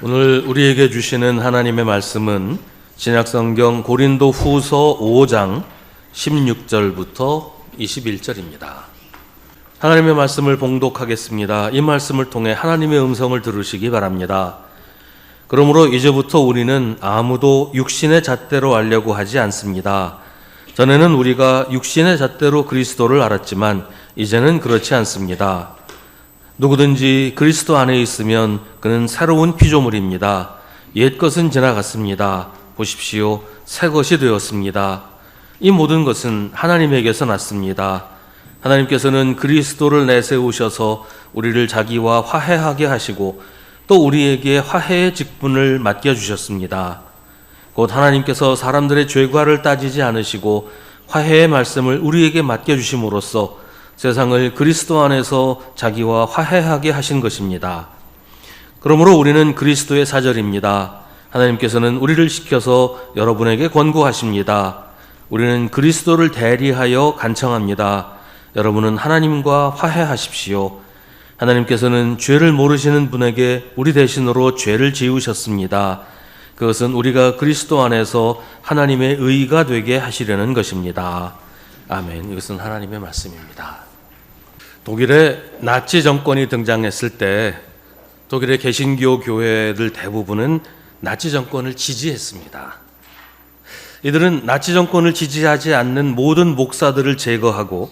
오늘 우리에게 주시는 하나님의 말씀은 신약성경 고린도 후서 5장 16절부터 21절입니다. 하나님의 말씀을 봉독하겠습니다. 이 말씀을 통해 하나님의 음성을 들으시기 바랍니다. 그러므로 이제부터 우리는 아무도 육신의 잣대로 알려고 하지 않습니다. 전에는 우리가 육신의 잣대로 그리스도를 알았지만 이제는 그렇지 않습니다. 누구든지 그리스도 안에 있으면 그는 새로운 피조물입니다. 옛 것은 지나갔습니다. 보십시오. 새 것이 되었습니다. 이 모든 것은 하나님에게서 났습니다. 하나님께서는 그리스도를 내세우셔서 우리를 자기와 화해하게 하시고 또 우리에게 화해의 직분을 맡겨주셨습니다. 곧 하나님께서 사람들의 죄과를 따지지 않으시고 화해의 말씀을 우리에게 맡겨주심으로써 세상을 그리스도 안에서 자기와 화해하게 하신 것입니다. 그러므로 우리는 그리스도의 사절입니다. 하나님께서는 우리를 시켜서 여러분에게 권고하십니다. 우리는 그리스도를 대리하여 간청합니다. 여러분은 하나님과 화해하십시오. 하나님께서는 죄를 모르시는 분에게 우리 대신으로 죄를 지으셨습니다. 그것은 우리가 그리스도 안에서 하나님의 의가 되게 하시려는 것입니다. 아멘. 이것은 하나님의 말씀입니다. 독일에 나치 정권이 등장했을 때 독일의 개신교 교회들 대부분은 나치 정권을 지지했습니다. 이들은 나치 정권을 지지하지 않는 모든 목사들을 제거하고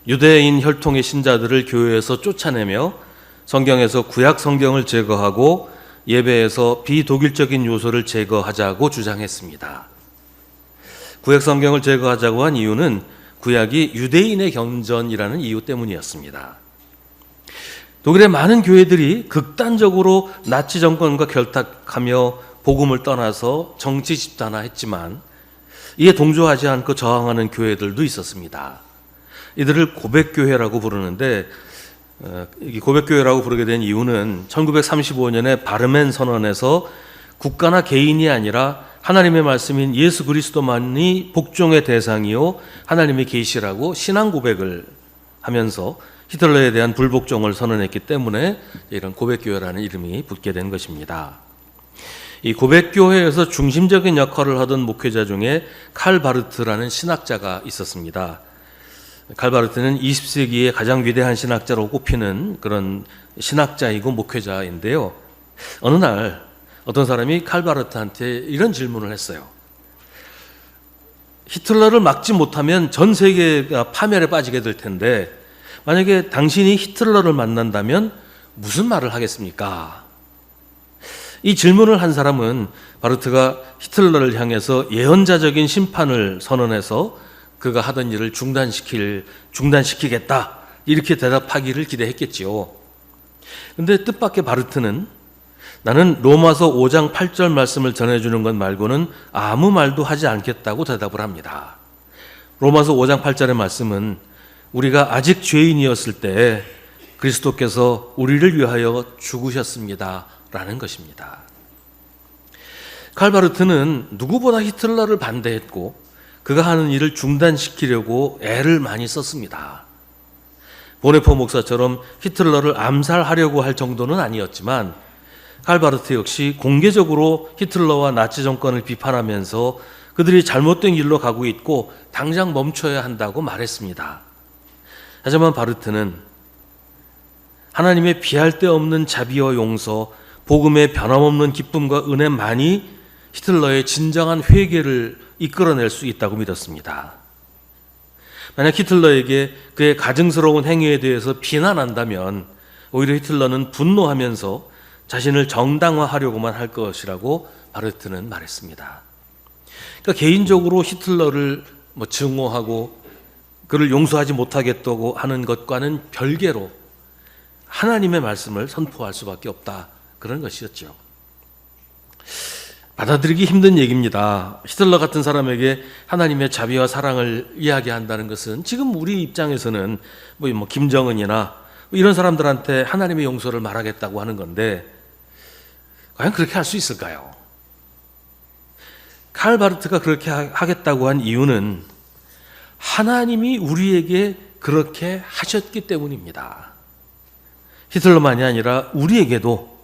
유대인 혈통의 신자들을 교회에서 쫓아내며 성경에서 구약 성경을 제거하고 예배에서 비독일적인 요소를 제거하자고 주장했습니다. 구약 성경을 제거하자고 한 이유는 구약이 유대인의 경전이라는 이유 때문이었습니다. 독일의 많은 교회들이 극단적으로 나치 정권과 결탁하며 복음을 떠나서 정치 집단화했지만 이에 동조하지 않고 저항하는 교회들도 있었습니다. 이들을 고백교회라고 부르는데 이 고백교회라고 부르게 된 이유는 1935년에 바르멘 선언에서 국가나 개인이 아니라 하나님의 말씀인 예수 그리스도만이 복종의 대상이요 하나님의 계시라고 신앙 고백을 하면서 히틀러에 대한 불복종을 선언했기 때문에 이런 고백교회라는 이름이 붙게 된 것입니다. 이 고백교회에서 중심적인 역할을 하던 목회자 중에 칼 바르트라는 신학자가 있었습니다. 칼 바르트는 20세기의 가장 위대한 신학자로 꼽히는 그런 신학자이고 목회자인데요. 어느 날 어떤 사람이 칼 바르트한테 이런 질문을 했어요. 히틀러를 막지 못하면 전 세계가 파멸에 빠지게 될 텐데 만약에 당신이 히틀러를 만난다면 무슨 말을 하겠습니까? 이 질문을 한 사람은 바르트가 히틀러를 향해서 예언자적인 심판을 선언해서 그가 하던 일을 중단시키겠다 이렇게 대답하기를 기대했겠지요. 그런데 뜻밖의 바르트는 나는 로마서 5장 8절 말씀을 전해주는 것 말고는 아무 말도 하지 않겠다고 대답을 합니다. 로마서 5장 8절의 말씀은 우리가 아직 죄인이었을 때 그리스도께서 우리를 위하여 죽으셨습니다 라는 것입니다. 칼 바르트는 누구보다 히틀러를 반대했고 그가 하는 일을 중단시키려고 애를 많이 썼습니다. 보네포 목사처럼 히틀러를 암살하려고 할 정도는 아니었지만 칼 바르트 역시 공개적으로 히틀러와 나치 정권을 비판하면서 그들이 잘못된 길로 가고 있고 당장 멈춰야 한다고 말했습니다. 하지만 바르트는 하나님의 비할 데 없는 자비와 용서, 복음의 변함없는 기쁨과 은혜만이 히틀러의 진정한 회개를 이끌어낼 수 있다고 믿었습니다. 만약 히틀러에게 그의 가증스러운 행위에 대해서 비난한다면 오히려 히틀러는 분노하면서 자신을 정당화하려고만 할 것이라고 바르트는 말했습니다. 그러니까 개인적으로 히틀러를 증오하고 그를 용서하지 못하겠다고 하는 것과는 별개로 하나님의 말씀을 선포할 수밖에 없다. 그런 것이었죠. 받아들이기 힘든 얘기입니다. 히틀러 같은 사람에게 하나님의 자비와 사랑을 이야기한다는 것은 지금 우리 입장에서는 김정은이나 이런 사람들한테 하나님의 용서를 말하겠다고 하는 건데 과연 그렇게 할 수 있을까요? 칼 바르트가 그렇게 하겠다고 한 이유는 하나님이 우리에게 그렇게 하셨기 때문입니다. 히틀러만이 아니라 우리에게도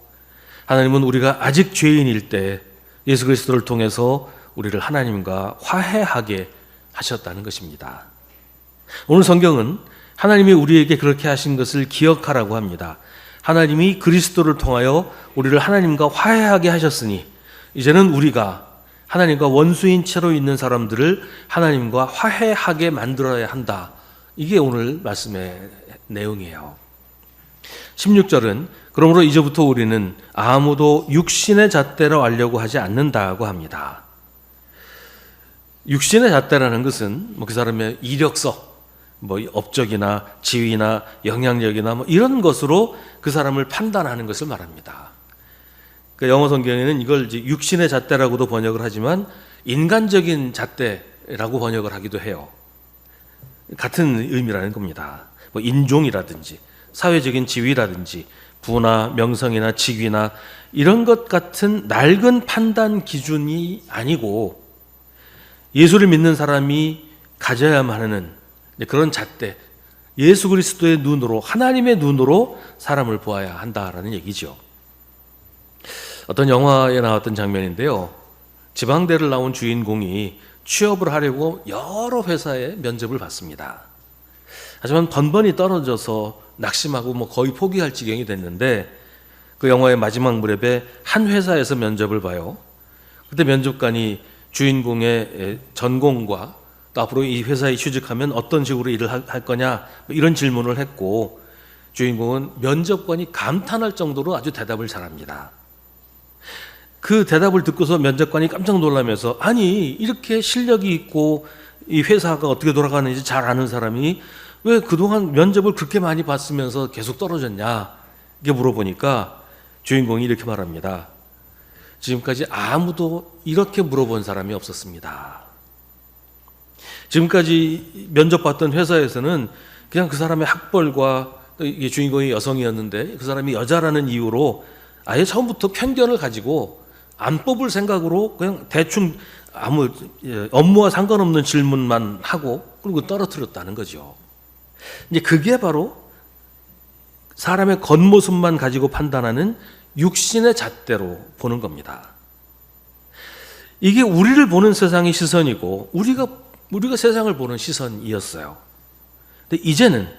하나님은 우리가 아직 죄인일 때 예수 그리스도를 통해서 우리를 하나님과 화해하게 하셨다는 것입니다. 오늘 성경은 하나님이 우리에게 그렇게 하신 것을 기억하라고 합니다. 하나님이 그리스도를 통하여 우리를 하나님과 화해하게 하셨으니 이제는 우리가 하나님과 원수인 채로 있는 사람들을 하나님과 화해하게 만들어야 한다. 이게 오늘 말씀의 내용이에요. 16절은 그러므로 이제부터 우리는 아무도 육신의 잣대로 알려고 하지 않는다고 합니다. 육신의 잣대라는 것은 그 사람의 이력서, 업적이나 지위나 영향력이나 이런 것으로 그 사람을 판단하는 것을 말합니다. 그러니까 영어 성경에는 이걸 이제 육신의 잣대라고도 번역을 하지만 인간적인 잣대라고 번역을 하기도 해요. 같은 의미라는 겁니다. 인종이라든지 사회적인 지위라든지 부나 명성이나 직위나 이런 것 같은 낡은 판단 기준이 아니고 예수를 믿는 사람이 가져야만 하는 그런 잣대, 예수 그리스도의 눈으로, 하나님의 눈으로 사람을 보아야 한다라는 얘기죠. 어떤 영화에 나왔던 장면인데요. 지방대를 나온 주인공이 취업을 하려고 여러 회사에 면접을 받습니다. 하지만 번번이 떨어져서 낙심하고 거의 포기할 지경이 됐는데 그 영화의 마지막 무렵에 한 회사에서 면접을 봐요. 그때 면접관이 주인공의 전공과 또 앞으로 이 회사에 취직하면 어떤 식으로 일을 할 거냐 이런 질문을 했고 주인공은 면접관이 감탄할 정도로 아주 대답을 잘합니다. 그 대답을 듣고서 면접관이 깜짝 놀라면서 아니 이렇게 실력이 있고 이 회사가 어떻게 돌아가는지 잘 아는 사람이 왜 그동안 면접을 그렇게 많이 봤으면서 계속 떨어졌냐 이렇게 물어보니까 주인공이 이렇게 말합니다. 지금까지 아무도 이렇게 물어본 사람이 없었습니다. 지금까지 면접봤던 회사에서는 그냥 그 사람의 학벌과 이게 주인공이 여성이었는데 그 사람이 여자라는 이유로 아예 처음부터 편견을 가지고 안 뽑을 생각으로 그냥 대충 아무 업무와 상관없는 질문만 하고 그리고 떨어뜨렸다는 거죠. 이제 그게 바로 사람의 겉모습만 가지고 판단하는 육신의 잣대로 보는 겁니다. 이게 우리를 보는 세상의 시선이고 우리가 세상을 보는 시선이었어요. 근데 이제는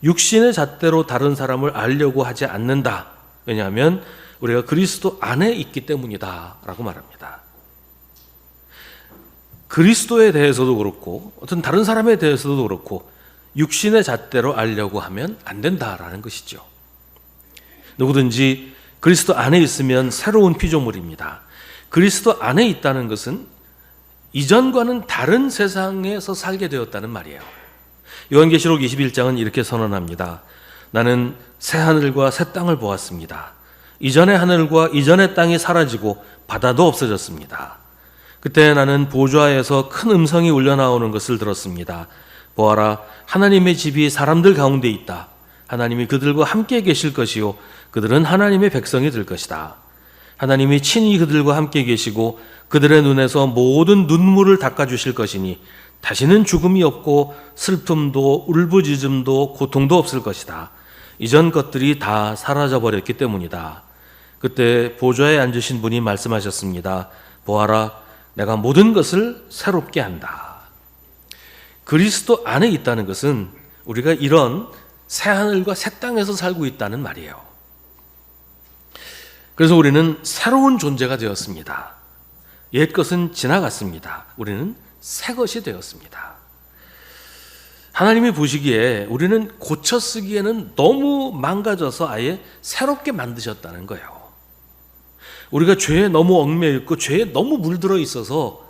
육신의 잣대로 다른 사람을 알려고 하지 않는다. 왜냐하면 우리가 그리스도 안에 있기 때문이다 라고 말합니다. 그리스도에 대해서도 그렇고 어떤 다른 사람에 대해서도 그렇고 육신의 잣대로 알려고 하면 안 된다라는 것이죠. 누구든지 그리스도 안에 있으면 새로운 피조물입니다. 그리스도 안에 있다는 것은 이전과는 다른 세상에서 살게 되었다는 말이에요. 요한계시록 21장은 이렇게 선언합니다. 나는 새 하늘과 새 땅을 보았습니다. 이전의 하늘과 이전의 땅이 사라지고 바다도 없어졌습니다. 그때 나는 보좌에서 큰 음성이 울려나오는 것을 들었습니다. 보아라, 하나님의 집이 사람들 가운데 있다. 하나님이 그들과 함께 계실 것이요 그들은 하나님의 백성이 될 것이다. 하나님이 친히 그들과 함께 계시고 그들의 눈에서 모든 눈물을 닦아주실 것이니 다시는 죽음이 없고 슬픔도 울부짖음도 고통도 없을 것이다. 이전 것들이 다 사라져버렸기 때문이다. 그때 보좌에 앉으신 분이 말씀하셨습니다. 보아라, 내가 모든 것을 새롭게 한다. 그리스도 안에 있다는 것은 우리가 이런 새 하늘과 새 땅에서 살고 있다는 말이에요. 그래서 우리는 새로운 존재가 되었습니다. 옛 것은 지나갔습니다. 우리는 새 것이 되었습니다. 하나님이 보시기에 우리는 고쳐 쓰기에는 너무 망가져서 아예 새롭게 만드셨다는 거예요. 우리가 죄에 너무 얽매여 있고 죄에 너무 물들어 있어서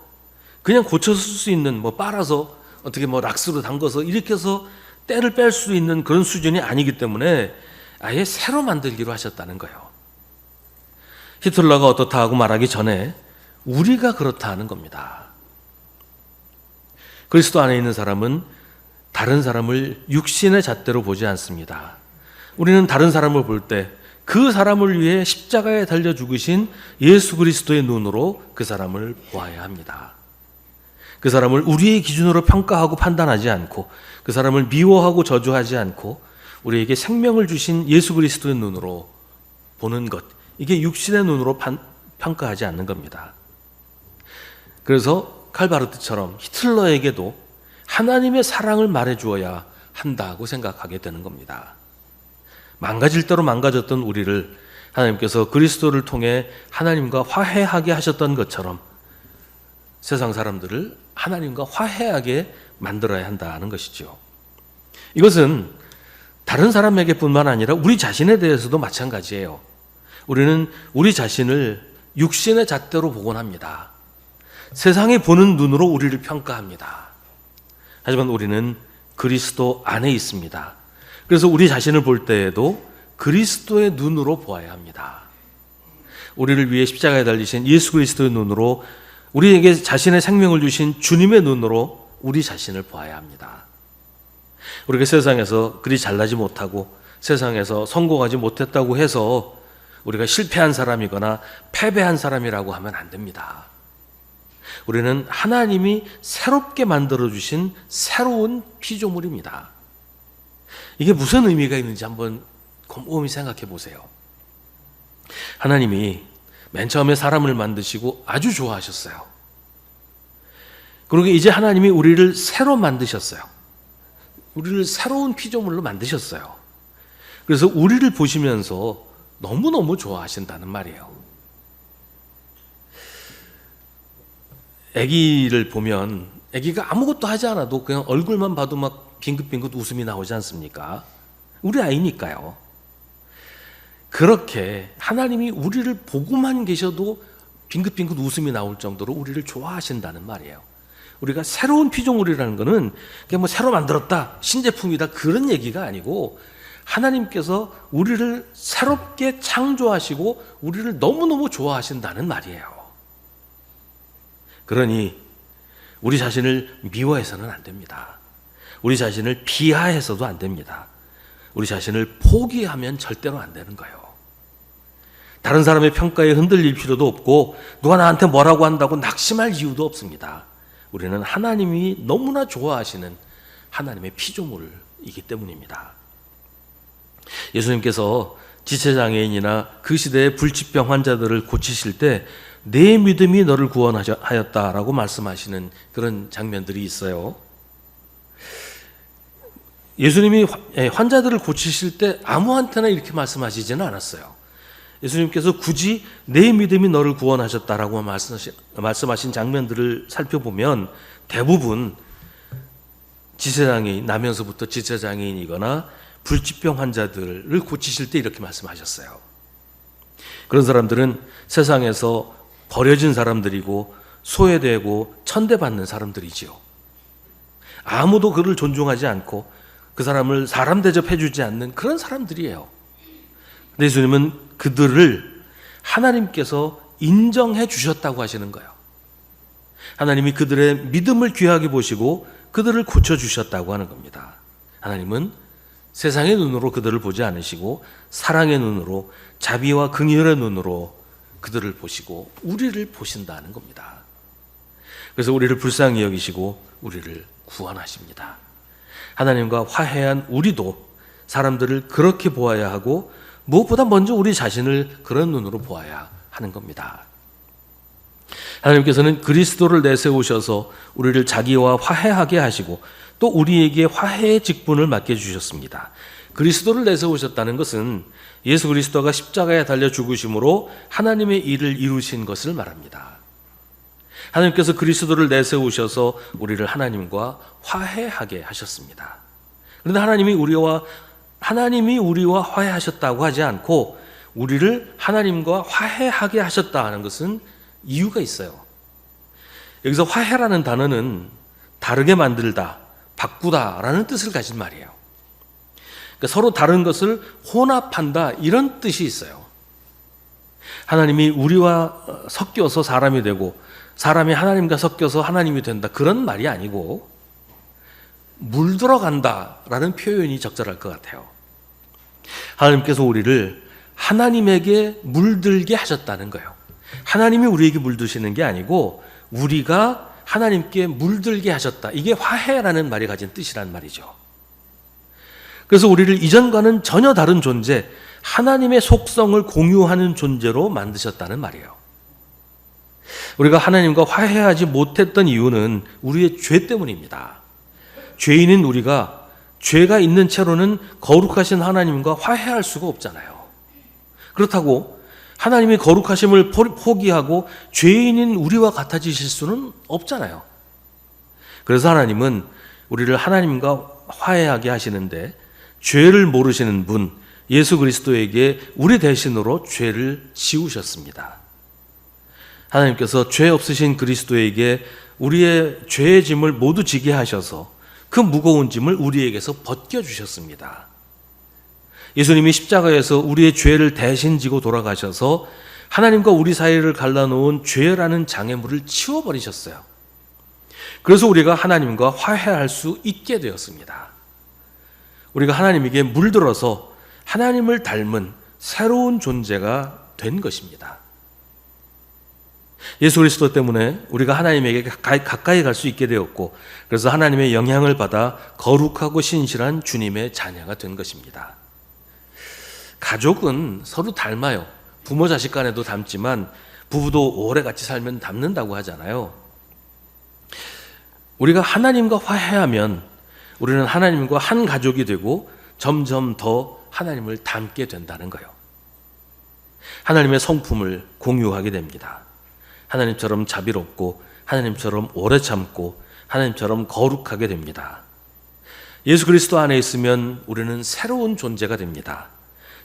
그냥 고쳐 쓸 수 있는 빨아서 어떻게 락스로 담궈서 이렇게 해서 때를 뺄 수 있는 그런 수준이 아니기 때문에 아예 새로 만들기로 하셨다는 거예요. 히틀러가 어떻다 하고 말하기 전에 우리가 그렇다 하는 겁니다. 그리스도 안에 있는 사람은 다른 사람을 육신의 잣대로 보지 않습니다. 우리는 다른 사람을 볼 때 그 사람을 위해 십자가에 달려 죽으신 예수 그리스도의 눈으로 그 사람을 보아야 합니다. 그 사람을 우리의 기준으로 평가하고 판단하지 않고 그 사람을 미워하고 저주하지 않고 우리에게 생명을 주신 예수 그리스도의 눈으로 보는 것, 이게 육신의 눈으로 평가하지 않는 겁니다. 그래서 칼바르트처럼 히틀러에게도 하나님의 사랑을 말해주어야 한다고 생각하게 되는 겁니다. 망가질 대로 망가졌던 우리를 하나님께서 그리스도를 통해 하나님과 화해하게 하셨던 것처럼 세상 사람들을 하나님과 화해하게 만들어야 한다는 것이죠. 이것은 다른 사람에게 뿐만 아니라 우리 자신에 대해서도 마찬가지예요. 우리는 우리 자신을 육신의 잣대로 보곤 합니다. 세상이 보는 눈으로 우리를 평가합니다. 하지만 우리는 그리스도 안에 있습니다. 그래서 우리 자신을 볼 때에도 그리스도의 눈으로 보아야 합니다. 우리를 위해 십자가에 달리신 예수 그리스도의 눈으로, 우리에게 자신의 생명을 주신 주님의 눈으로 우리 자신을 보아야 합니다. 우리가 세상에서 그리 잘나지 못하고 세상에서 성공하지 못했다고 해서 우리가 실패한 사람이거나 패배한 사람이라고 하면 안 됩니다. 우리는 하나님이 새롭게 만들어주신 새로운 피조물입니다. 이게 무슨 의미가 있는지 한번 곰곰이 생각해 보세요. 하나님이 맨 처음에 사람을 만드시고 아주 좋아하셨어요. 그리고 이제 하나님이 우리를 새로 만드셨어요. 우리를 새로운 피조물로 만드셨어요. 그래서 우리를 보시면서 너무너무 좋아하신다는 말이에요. 아기를 보면 아기가 아무것도 하지 않아도 그냥 얼굴만 봐도 막 빙긋빙긋 웃음이 나오지 않습니까? 우리 아이니까요. 그렇게 하나님이 우리를 보고만 계셔도 빙긋빙긋 웃음이 나올 정도로 우리를 좋아하신다는 말이에요. 우리가 새로운 피조물이라는 것은 그냥 뭐 새로 만들었다, 신제품이다 그런 얘기가 아니고 하나님께서 우리를 새롭게 창조하시고 우리를 너무너무 좋아하신다는 말이에요. 그러니 우리 자신을 미워해서는 안 됩니다. 우리 자신을 비하해서도 안 됩니다. 우리 자신을 포기하면 절대로 안 되는 거예요. 다른 사람의 평가에 흔들릴 필요도 없고 누가 나한테 뭐라고 한다고 낙심할 이유도 없습니다. 우리는 하나님이 너무나 좋아하시는 하나님의 피조물이기 때문입니다. 예수님께서 지체장애인이나 그 시대의 불치병 환자들을 고치실 때 내 믿음이 너를 구원하였다라고 말씀하시는 그런 장면들이 있어요. 예수님이 환자들을 고치실 때 아무한테나 이렇게 말씀하시지는 않았어요. 예수님께서 굳이 내 믿음이 너를 구원하셨다라고 말씀하신 장면들을 살펴보면 대부분 지체장애인, 나면서부터 지체장애인이거나 불치병 환자들을 고치실 때 이렇게 말씀하셨어요. 그런 사람들은 세상에서 버려진 사람들이고 소외되고 천대받는 사람들이지요. 아무도 그를 존중하지 않고 그 사람을 사람 대접해 주지 않는 그런 사람들이에요. 근데 예수님은 그들을 하나님께서 인정해 주셨다고 하시는 거예요. 하나님이 그들의 믿음을 귀하게 보시고 그들을 고쳐주셨다고 하는 겁니다. 하나님은 세상의 눈으로 그들을 보지 않으시고 사랑의 눈으로, 자비와 긍휼의 눈으로 그들을 보시고 우리를 보신다는 겁니다. 그래서 우리를 불쌍히 여기시고 우리를 구원하십니다. 하나님과 화해한 우리도 사람들을 그렇게 보아야 하고 무엇보다 먼저 우리 자신을 그런 눈으로 보아야 하는 겁니다. 하나님께서는 그리스도를 내세우셔서 우리를 자기와 화해하게 하시고 또 우리에게 화해의 직분을 맡겨주셨습니다. 그리스도를 내세우셨다는 것은 예수 그리스도가 십자가에 달려 죽으심으로 하나님의 일을 이루신 것을 말합니다. 하나님께서 그리스도를 내세우셔서 우리를 하나님과 화해하게 하셨습니다. 그런데 하나님이 우리와 화해하셨다고 하지 않고 우리를 하나님과 화해하게 하셨다는 것은 이유가 있어요. 여기서 화해라는 단어는 다르게 만들다, 바꾸다라는 뜻을 가진 말이에요. 그러니까 서로 다른 것을 혼합한다 이런 뜻이 있어요. 하나님이 우리와 섞여서 사람이 되고 사람이 하나님과 섞여서 하나님이 된다 그런 말이 아니고 물들어간다라는 표현이 적절할 것 같아요. 하나님께서 우리를 하나님에게 물들게 하셨다는 거예요. 하나님이 우리에게 물드시는 게 아니고 우리가 하나님께 물들게 하셨다. 이게 화해라는 말이 가진 뜻이란 말이죠. 그래서 우리를 이전과는 전혀 다른 존재, 하나님의 속성을 공유하는 존재로 만드셨다는 말이에요. 우리가 하나님과 화해하지 못했던 이유는 우리의 죄 때문입니다. 죄인인 우리가 죄가 있는 채로는 거룩하신 하나님과 화해할 수가 없잖아요. 그렇다고 하나님이 거룩하심을 포기하고 죄인인 우리와 같아지실 수는 없잖아요. 그래서 하나님은 우리를 하나님과 화해하게 하시는데 죄를 모르시는 분 예수 그리스도에게 우리 대신으로 죄를 지우셨습니다. 하나님께서 죄 없으신 그리스도에게 우리의 죄의 짐을 모두 지게 하셔서 그 무거운 짐을 우리에게서 벗겨주셨습니다. 예수님이 십자가에서 우리의 죄를 대신 지고 돌아가셔서 하나님과 우리 사이를 갈라놓은 죄라는 장애물을 치워버리셨어요. 그래서 우리가 하나님과 화해할 수 있게 되었습니다. 우리가 하나님에게 물들어서 하나님을 닮은 새로운 존재가 된 것입니다. 예수 그리스도 때문에 우리가 하나님에게 가까이 갈 수 있게 되었고, 그래서 하나님의 영향을 받아 거룩하고 신실한 주님의 자녀가 된 것입니다. 가족은 서로 닮아요. 부모 자식 간에도 닮지만 부부도 오래 같이 살면 닮는다고 하잖아요. 우리가 하나님과 화해하면 우리는 하나님과 한 가족이 되고 점점 더 하나님을 닮게 된다는 거예요. 하나님의 성품을 공유하게 됩니다. 하나님처럼 자비롭고 하나님처럼 오래 참고 하나님처럼 거룩하게 됩니다. 예수 그리스도 안에 있으면 우리는 새로운 존재가 됩니다.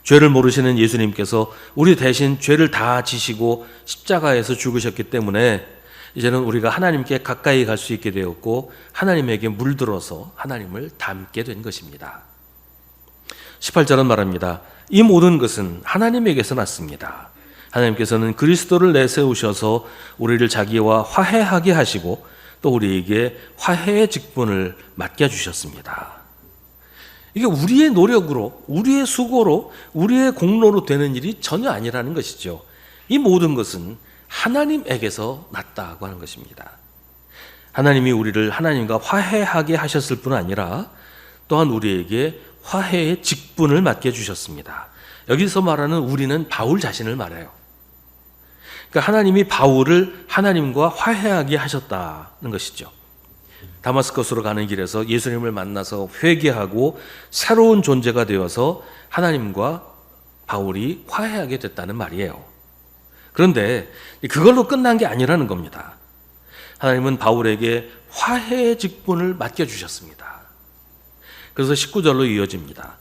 죄를 모르시는 예수님께서 우리 대신 죄를 다 지시고 십자가에서 죽으셨기 때문에 이제는 우리가 하나님께 가까이 갈 수 있게 되었고 하나님에게 물들어서 하나님을 닮게 된 것입니다. 18절은 말합니다. 이 모든 것은 하나님에게서 났습니다. 하나님께서는 그리스도를 내세우셔서 우리를 자기와 화해하게 하시고 또 우리에게 화해의 직분을 맡겨주셨습니다. 이게 우리의 노력으로, 우리의 수고로, 우리의 공로로 되는 일이 전혀 아니라는 것이죠. 이 모든 것은 하나님에게서 났다고 하는 것입니다. 하나님이 우리를 하나님과 화해하게 하셨을 뿐 아니라 또한 우리에게 화해의 직분을 맡겨주셨습니다. 여기서 말하는 우리는 바울 자신을 말해요. 그러니까 하나님이 바울을 하나님과 화해하게 하셨다는 것이죠. 다마스커스로 가는 길에서 예수님을 만나서 회개하고 새로운 존재가 되어서 하나님과 바울이 화해하게 됐다는 말이에요. 그런데 그걸로 끝난 게 아니라는 겁니다. 하나님은 바울에게 화해의 직분을 맡겨주셨습니다. 그래서 19절로 이어집니다.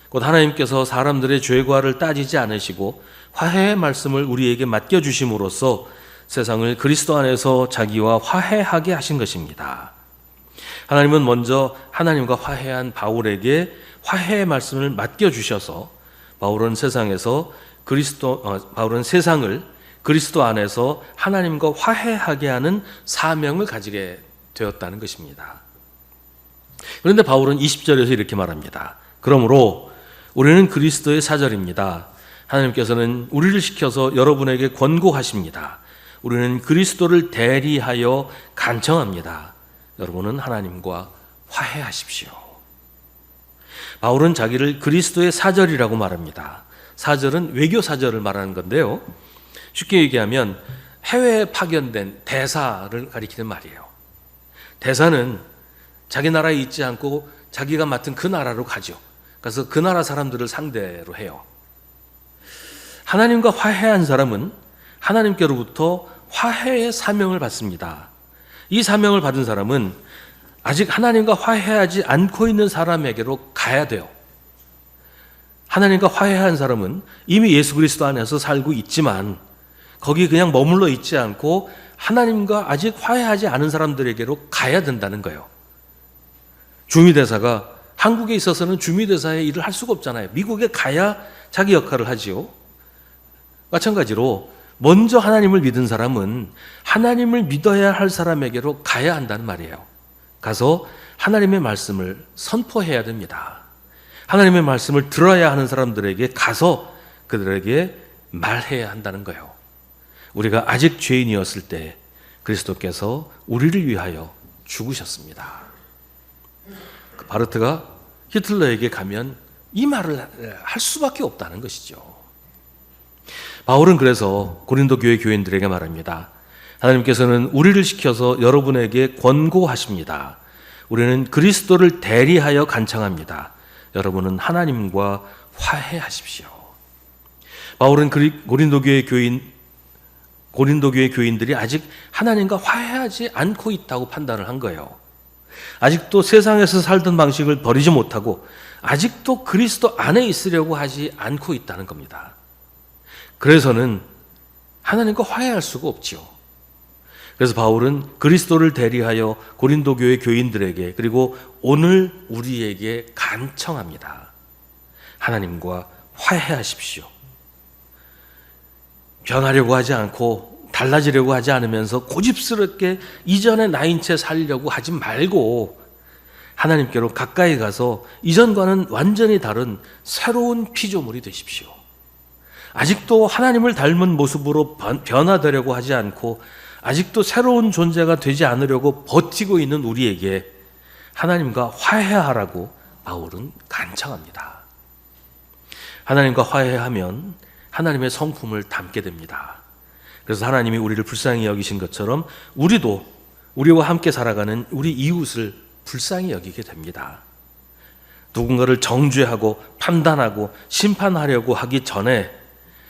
곧 하나님께서 사람들의 죄과를 따지지 않으시고 화해의 말씀을 우리에게 맡겨주심으로써 세상을 그리스도 안에서 자기와 화해하게 하신 것입니다. 하나님은 먼저 하나님과 화해한 바울에게 화해의 말씀을 맡겨주셔서 바울은 세상을 그리스도 안에서 하나님과 화해하게 하는 사명을 가지게 되었다는 것입니다. 그런데 바울은 20절에서 이렇게 말합니다. 그러므로 우리는 그리스도의 사절입니다. 하나님께서는 우리를 시켜서 여러분에게 권고하십니다. 우리는 그리스도를 대리하여 간청합니다. 여러분은 하나님과 화해하십시오. 바울은 자기를 그리스도의 사절이라고 말합니다. 사절은 외교 사절을 말하는 건데요. 쉽게 얘기하면 해외에 파견된 대사를 가리키는 말이에요. 대사는 자기 나라에 있지 않고 자기가 맡은 그 나라로 가죠. 그래서 그 나라 사람들을 상대로 해요. 하나님과 화해한 사람은 하나님께로부터 화해의 사명을 받습니다. 이 사명을 받은 사람은 아직 하나님과 화해하지 않고 있는 사람에게로 가야 돼요. 하나님과 화해한 사람은 이미 예수 그리스도 안에서 살고 있지만 거기 그냥 머물러 있지 않고 하나님과 아직 화해하지 않은 사람들에게로 가야 된다는 거예요. 주미대사가 한국에 있어서는 주미대사의 일을 할 수가 없잖아요. 미국에 가야 자기 역할을 하지요. 마찬가지로 먼저 하나님을 믿은 사람은 하나님을 믿어야 할 사람에게로 가야 한다는 말이에요. 가서 하나님의 말씀을 선포해야 됩니다. 하나님의 말씀을 들어야 하는 사람들에게 가서 그들에게 말해야 한다는 거예요. 우리가 아직 죄인이었을 때 그리스도께서 우리를 위하여 죽으셨습니다. 바르트가 히틀러에게 가면 이 말을 할 수밖에 없다는 것이죠. 바울은 그래서 고린도 교회 교인들에게 말합니다. 하나님께서는 우리를 시켜서 여러분에게 권고하십니다. 우리는 그리스도를 대리하여 간청합니다. 여러분은 하나님과 화해하십시오. 바울은 고린도 교회 교인들이 아직 하나님과 화해하지 않고 있다고 판단을 한 거예요. 아직도 세상에서 살던 방식을 버리지 못하고 아직도 그리스도 안에 있으려고 하지 않고 있다는 겁니다. 그래서는 하나님과 화해할 수가 없지요. 그래서 바울은 그리스도를 대리하여 고린도 교회 교인들에게 그리고 오늘 우리에게 간청합니다. 하나님과 화해하십시오. 변하려고 하지 않고 달라지려고 하지 않으면서 고집스럽게 이전의 나인 채 살려고 하지 말고 하나님께로 가까이 가서 이전과는 완전히 다른 새로운 피조물이 되십시오. 아직도 하나님을 닮은 모습으로 변화되려고 하지 않고 아직도 새로운 존재가 되지 않으려고 버티고 있는 우리에게 하나님과 화해하라고 바울은 간청합니다. 하나님과 화해하면 하나님의 성품을 담게 됩니다. 그래서 하나님이 우리를 불쌍히 여기신 것처럼 우리도 우리와 함께 살아가는 우리 이웃을 불쌍히 여기게 됩니다. 누군가를 정죄하고 판단하고 심판하려고 하기 전에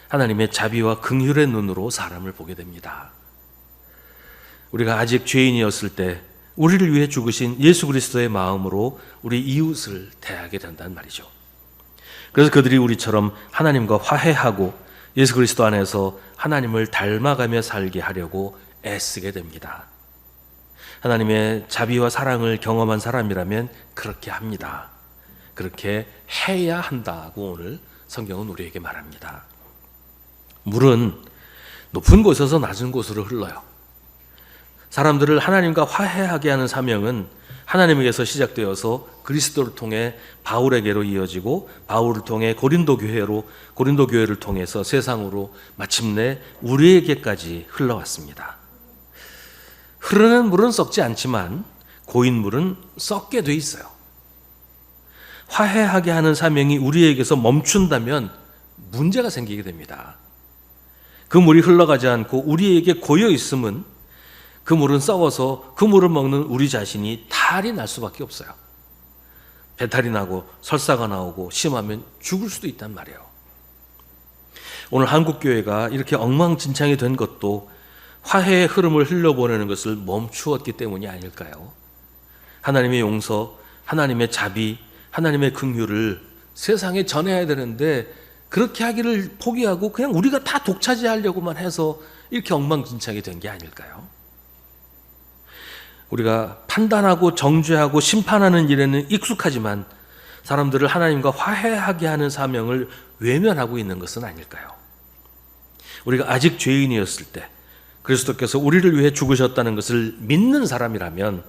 하나님의 자비와 긍휼의 눈으로 사람을 보게 됩니다. 우리가 아직 죄인이었을 때 우리를 위해 죽으신 예수 그리스도의 마음으로 우리 이웃을 대하게 된다는 말이죠. 그래서 그들이 우리처럼 하나님과 화해하고 예수 그리스도 안에서 하나님을 닮아가며 살게 하려고 애쓰게 됩니다. 하나님의 자비와 사랑을 경험한 사람이라면 그렇게 합니다. 그렇게 해야 한다고 오늘 성경은 우리에게 말합니다. 물은 높은 곳에서 낮은 곳으로 흘러요. 사람들을 하나님과 화해하게 하는 사명은 하나님에게서 시작되어서 그리스도를 통해 바울에게로 이어지고 바울을 통해 고린도 교회를 통해서 세상으로 마침내 우리에게까지 흘러왔습니다. 흐르는 물은 썩지 않지만 고인 물은 썩게 돼 있어요. 화해하게 하는 사명이 우리에게서 멈춘다면 문제가 생기게 됩니다. 그 물이 흘러가지 않고 우리에게 고여 있음은 그 물은 썩어서 그 물을 먹는 우리 자신이 탈이 날 수밖에 없어요. 배탈이 나고 설사가 나오고 심하면 죽을 수도 있단 말이에요. 오늘 한국교회가 이렇게 엉망진창이 된 것도 화해의 흐름을 흘려보내는 것을 멈추었기 때문이 아닐까요? 하나님의 용서, 하나님의 자비, 하나님의 긍휼을 세상에 전해야 되는데 그렇게 하기를 포기하고 그냥 우리가 다 독차지하려고만 해서 이렇게 엉망진창이 된 게 아닐까요? 우리가 판단하고 정죄하고 심판하는 일에는 익숙하지만 사람들을 하나님과 화해하게 하는 사명을 외면하고 있는 것은 아닐까요? 우리가 아직 죄인이었을 때 그리스도께서 우리를 위해 죽으셨다는 것을 믿는 사람이라면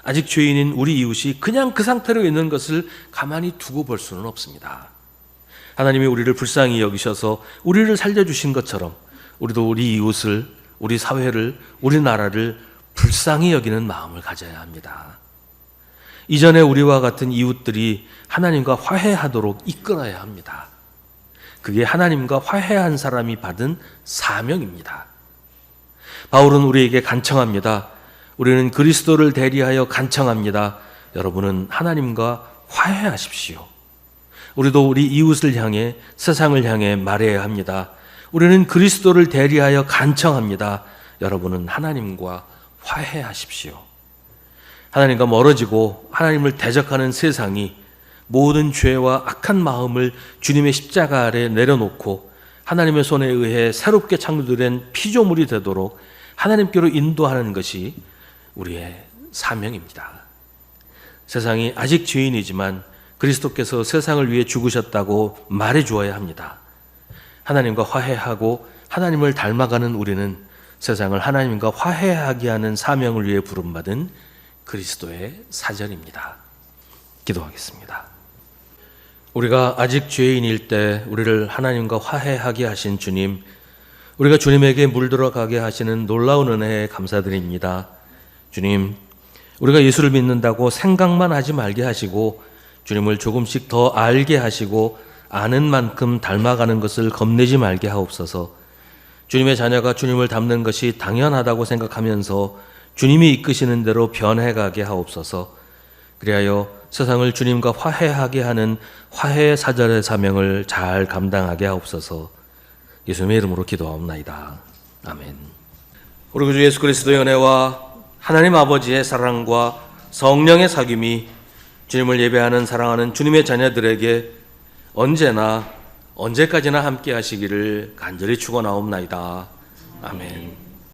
아직 죄인인 우리 이웃이 그냥 그 상태로 있는 것을 가만히 두고 볼 수는 없습니다. 하나님이 우리를 불쌍히 여기셔서 우리를 살려주신 것처럼 우리도 우리 이웃을, 우리 사회를, 우리나라를 불쌍히 여기는 마음을 가져야 합니다. 이전에 우리와 같은 이웃들이 하나님과 화해하도록 이끌어야 합니다. 그게 하나님과 화해한 사람이 받은 사명입니다. 바울은 우리에게 간청합니다. 우리는 그리스도를 대리하여 간청합니다. 여러분은 하나님과 화해하십시오. 우리도 우리 이웃을 향해 세상을 향해 말해야 합니다. 우리는 그리스도를 대리하여 간청합니다. 여러분은 하나님과 화해하십시오. 하나님과 멀어지고 하나님을 대적하는 세상이 모든 죄와 악한 마음을 주님의 십자가 아래 내려놓고 하나님의 손에 의해 새롭게 창조된 피조물이 되도록 하나님께로 인도하는 것이 우리의 사명입니다. 세상이 아직 죄인이지만 그리스도께서 세상을 위해 죽으셨다고 말해 주어야 합니다. 하나님과 화해하고 하나님을 닮아가는 우리는 세상을 하나님과 화해하게 하는 사명을 위해 부름받은 그리스도의 사전입니다. 기도하겠습니다. 우리가 아직 죄인일 때 우리를 하나님과 화해하게 하신 주님, 우리가 주님에게 물들어가게 하시는 놀라운 은혜에 감사드립니다. 주님, 우리가 예수를 믿는다고 생각만 하지 말게 하시고 주님을 조금씩 더 알게 하시고 아는 만큼 닮아가는 것을 겁내지 말게 하옵소서. 주님의 자녀가 주님을 닮는 것이 당연하다고 생각하면서 주님이 이끄시는 대로 변해가게 하옵소서. 그리하여 세상을 주님과 화해하게 하는 화해 사절의 사명을 잘 감당하게 하옵소서. 예수님의 이름으로 기도하옵나이다. 아멘. 우리 구주 예수 그리스도의 은혜와 하나님 아버지의 사랑과 성령의 사귐이 주님을 예배하는 사랑하는 주님의 자녀들에게 언제나 언제까지나 함께 하시기를 간절히 축원하옵나이다. 아멘.